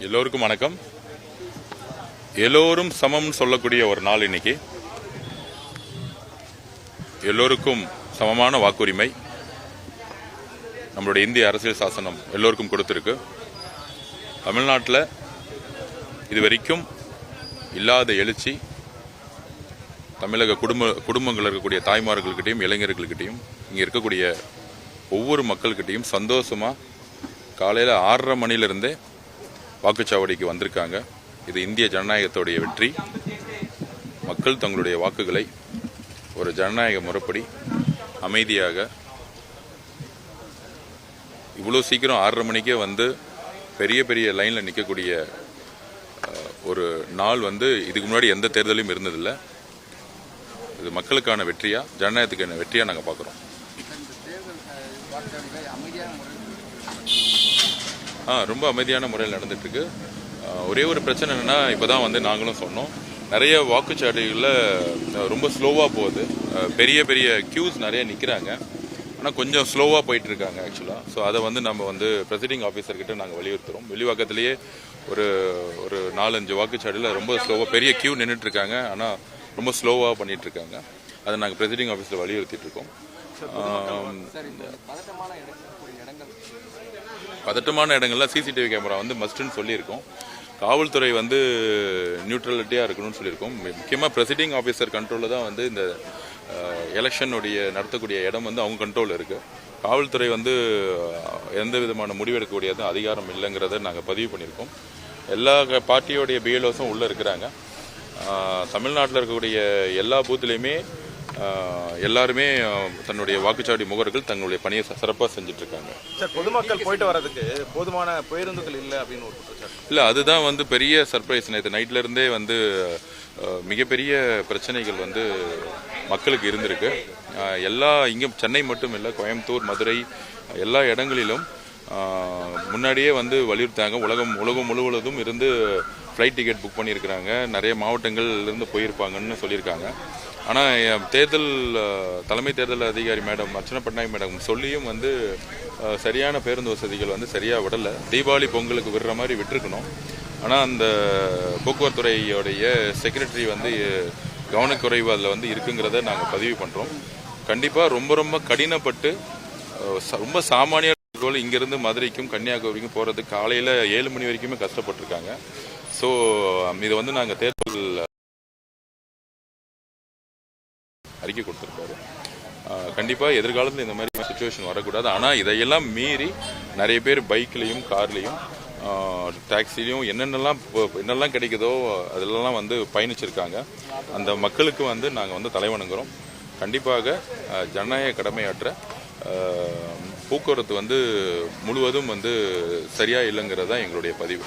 எல்லோருக்கும் வணக்கம். எல்லோரும் சமம் சொல்லக்கூடிய ஒரு நாள் இன்னைக்கு. எல்லோருக்கும் சமமான வாக்குரிமை நம்மளுடைய இந்திய அரசியல் சாசனம் எல்லோருக்கும் கொடுத்திருக்கு. தமிழ்நாட்டில் இதுவரைக்கும் இல்லாத எழுச்சி தமிழக குடும்பங்கள் இருக்கக்கூடிய தாய்மார்கள்கிட்டையும் இளைஞர்கள்கிட்டையும் இங்கே இருக்கக்கூடிய ஒவ்வொரு மக்கள்கிட்டையும் சந்தோஷமா காலையில் 6:30 மணிலிருந்தே வாக்குச்சாவடிக்கு வந்திருக்காங்க. இது இந்திய ஜனநாயகத்துடைய வெற்றி. மக்கள் தங்களுடைய வாக்குகளை ஒரு ஜனநாயக முறைப்படி அமைதியாக இவ்வளோ சீக்கிரம் 6:30 மணிக்கே வந்து பெரிய பெரிய லைனில் நிற்கக்கூடிய ஒரு நாள் இதுக்கு முன்னாடி எந்த தேர்தலையும் இருந்ததில்லை. இது மக்களுக்கான வெற்றியா, ஜனநாயகத்துக்கான வெற்றியா நாங்கள் பார்க்குறோம். ரொம்ப அமைதியான முறையில் நடந்துட்டு இருக்கு. ஒரே ஒரு பிரச்சனை என்னன்னா, இப்போதான் நாங்களும் சொன்னோம், நிறைய வாக்குச்சாவடிகளில் ரொம்ப ஸ்லோவாக போகுது. பெரிய பெரிய கியூஸ் நிறைய நிற்கிறாங்க, ஆனால் கொஞ்சம் ஸ்லோவாக போயிட்டு இருக்காங்க ஆக்சுவலாக. ஸோ அதை நம்ம ப்ரெசிடிங் ஆஃபீஸர்கிட்ட நாங்கள் வலியுறுத்துகிறோம். வெளிவாக்கத்திலேயே ஒரு 4-5 வாக்குச்சாவடியில் ரொம்ப ஸ்லோவாக பெரிய கியூ நின்றுட்டு இருக்காங்க, ஆனால் ரொம்ப ஸ்லோவாக பண்ணிட்டு இருக்காங்க. அதை நாங்கள் ப்ரெசிடிங் ஆஃபீஸில் வலியுறுத்திட்டு இருக்கோம். பதட்டமான இடங்கள்ல சிசிடிவி கேமரா மஸ்ட்னு சொல்லியிருக்கோம். காவல்துறை நியூட்ரலிட்டியாக இருக்கணும்னு சொல்லியிருக்கோம். முக்கியமாக ப்ரெசிடிங் ஆஃபீஸர் கண்ட்ரோலில் தான் இந்த எலெக்ஷனுடைய நடத்தக்கூடிய இடம் அவங்க கண்ட்ரோலில் இருக்குது. காவல்துறை எந்த விதமான முடிவெடுக்கக்கூடிய அதிகாரம் இல்லைங்கிறத நாங்கள் பதிவு பண்ணியிருக்கோம். எல்லா பார்ட்டியோடைய பிஎல்ஓஸும் உள்ளே இருக்கிறாங்க. தமிழ்நாட்டில் இருக்கக்கூடிய எல்லா பூத்துலேயுமே எல்லாருமே தன்னுடைய வாக்குச்சாவடி முகவர்கள் தங்களுடைய பணியை சிறப்பாக செஞ்சுட்டு இருக்காங்க. சார், பொதுமக்கள் போயிட்டு வர்றதுக்கு போதுமான பேருந்துகள் இல்லை அப்படின்னு ஒரு குற்றச்சாட்டு. இல்லை, அதுதான் பெரிய சர்ப்ரைஸ். நேற்று நைட்ல இருந்தே மிகப்பெரிய பிரச்சனைகள் மக்களுக்கு இருந்திருக்கு. இங்கே சென்னை மட்டும் இல்லை, கோயம்புத்தூர், மதுரை எல்லா இடங்களிலும் முன்னாடியே வலியுறுத்தாங்க. உலகம் முழுவதும் இருந்து ஃப்ளைட் டிக்கெட் புக் பண்ணியிருக்கிறாங்க. நிறைய மாவட்டங்கள்லேருந்து போயிருப்பாங்கன்னு சொல்லியிருக்காங்க. ஆனால் தலைமை தேர்தல் அதிகாரி மேடம் அர்ச்சனா பட்நாயக் மேடம் சொல்லியும் சரியான பேருந்து வசதிகள் சரியாக விடலை. தீபாவளி பொங்கலுக்கு விடுற மாதிரி விட்டுருக்கணும். ஆனால் அந்த போக்குவரத்துறையோடைய செக்ரட்டரி கவனக்குறைவு அதில் இருக்குங்கிறத நாங்கள் பதிவு பண்ணுறோம். கண்டிப்பாக ரொம்ப கடினப்பட்டு ரொம்ப சாமானிய இங்கிருந்து மதுரைக்கும் கன்னியாகுமரிக்கும் போகிறதுக்கு காலையில் 7 மணி வரைக்குமே கஷ்டப்பட்டிருக்காங்க. ஸோ இதை நாங்கள் தேர்தல் அறிக்கை கொடுத்துருக்காரு. கண்டிப்பாக எதிர்காலத்தில் இந்த மாதிரி சுச்சுவேஷன் வரக்கூடாது. ஆனால் இதையெல்லாம் மீறி நிறைய பேர் பைக்லையும் கார்லையும் டாக்ஸிலையும் என்னென்னலாம் கிடைக்குதோ அதிலெல்லாம் பயணிச்சிருக்காங்க. அந்த மக்களுக்கு நாங்கள் தலைவணங்குறோம். கண்டிப்பாக ஜனநாயக கடமையாற்ற போக்குவரத்து முழுவதும் சரியா இல்லைங்கிறது தான் எங்களுடைய பதிவு.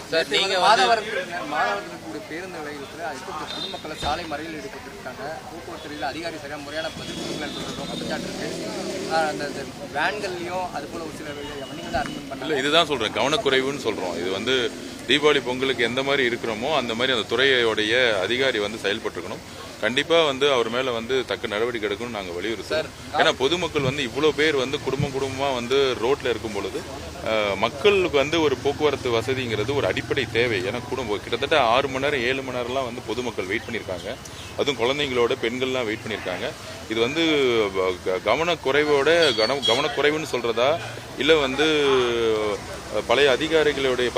பேருந்து நிலையத்தில் பொதுமக்களை சாலை மறியல் ஈடுபட்டிருக்காங்க. போக்குவரத்து அதிகாரி சரியா முறையான குற்றச்சாட்டு இருக்கு. அந்த வேன்கள்லையும் அது போல ஒரு சில வண்டிகளை அரேஞ்ச் பண்ணல. இதுதான் சொல்றேன், கவனக்குறைவுன்னு சொல்றோம். இது தீபாவளி பொங்கலுக்கு எந்த மாதிரி இருக்கிறோமோ அந்த மாதிரி அந்த துறையோடைய அதிகாரி செயல்பட்டுருக்கணும். கண்டிப்பா அவர் மேல தக்க நடவடிக்கை எடுக்கணும்னு நாங்கள் வலியுறுத்தோம். ஏன்னா பொதுமக்கள் இவ்வளவு பேர் குடும்பமா ரோட்ல இருக்கும் பொழுது மக்களுக்கு ஒரு போக்குவரத்து வசதிங்கிறது ஒரு அடிப்படை தேவை. ஏன்னா கிட்டத்தட்ட 6 மணி நேரம் 7 மணி நேரம்லாம் பொதுமக்கள் வெயிட் பண்ணியிருக்காங்க. அதுவும் குழந்தைங்களோட பெண்கள்லாம் வெயிட் பண்ணியிருக்காங்க. இது கவனக்குறைவுன்னு சொல்றதா இல்லை பழைய அதிகாரிகளுடைய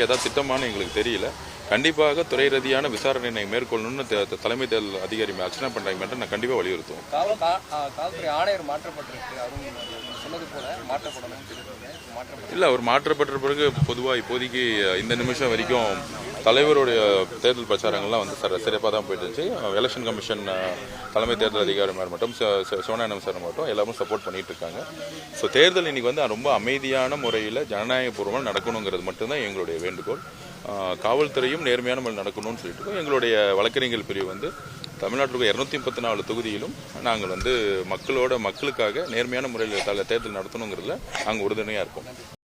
ஏதாவது திட்டமான எங்களுக்கு தெரியல. கண்டிப்பாக துறை ரீதியான விசாரணை மேற்கொள்ளணும்னு தலைமை தேர்தல் அதிகாரி அர்ச்சனா பட்நாயக் மேடம் நான் கண்டிப்பாக வலியுறுத்துவோம். காவல்துறை ஆணையர் மாற்றப்பட்டிருக்கு, சொன்னது போல மாற்றப்படணும். இல்லை, அவர் மாற்றப்பட்ட பிறகு பொதுவாக இப்போதைக்கு இந்த நிமிஷம் வரைக்கும் தலைவருடைய தேர்தல் பிரச்சாரங்கள்லாம் சிறப்பாக தான் போயிட்டு இருந்துச்சு. எலெக்ஷன் கமிஷன் தலைமை தேர்தல் அதிகாரி மட்டும் சிவநாயகம் சார் மட்டும் எல்லாரும் சப்போர்ட் பண்ணிட்டு இருக்காங்க. ஸோ தேர்தல் இன்னைக்கு ரொம்ப அமைதியான முறையில் ஜனநாயகபூர்வமாக நடக்கணுங்கிறது மட்டும்தான் எங்களுடைய வேண்டுகோள். காவல்துறையும் நேர்மையான முறையில் நடக்கணும்னு சொல்லிட்டு எங்களுடைய வழக்கறிஞர்கள் பிரிவு தமிழ்நாட்டுக்கு 234 தொகுதியிலும் நாங்கள் மக்களுக்காக நேர்மையான முறையில் தேர்தல் நடத்தணுங்கிறதுல நாங்கள் உறுதுணையாக இருப்போம்.